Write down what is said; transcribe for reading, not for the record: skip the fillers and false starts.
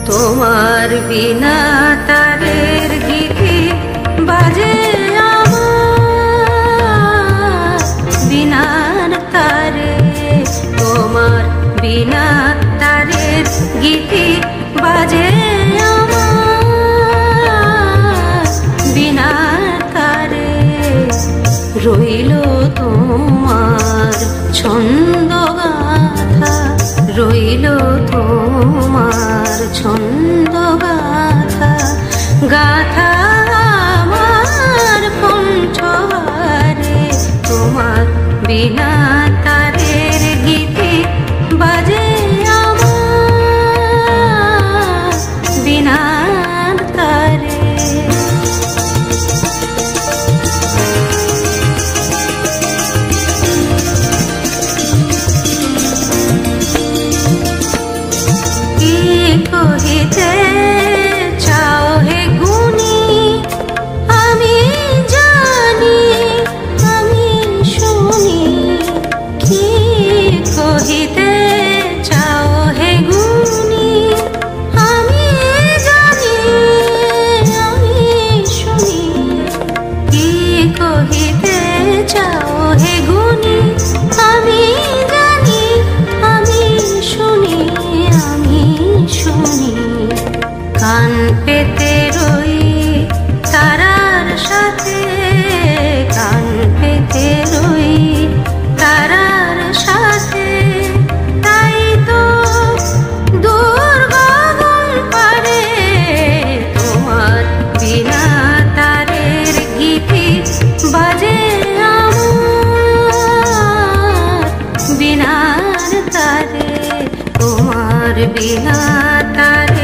তোমার বিনা তারের গীতি বাজে আমার বিনার তারে। তোমার বিনা তারের গীতি বাজে আমার বিনার তারে। রইল তোমার ছন্দ গাথা, রইল তোমার ছন্দ গাথা, গাথা আমার কণ্ঠহারে। তোমার বিনা তারের গীতি বাজে আমার বিনার তারে। কহিতে চাও হে গুণী আমি জানি আমি শুনি। কি কহিতে চাও হে গুণী আমি জানি আমি শুনি। কি কহিতে চাও হে গুণী আমি জানি আমি শুনি আমি শুনি। কান পেতে রই তারার সাথে, কান পেতে রই তারার সাথে। তাই তো দূর গগন পারে তোমার বিনা তারের গীতি বাজে আমার বিনার তারে। তোমার বিনা তারে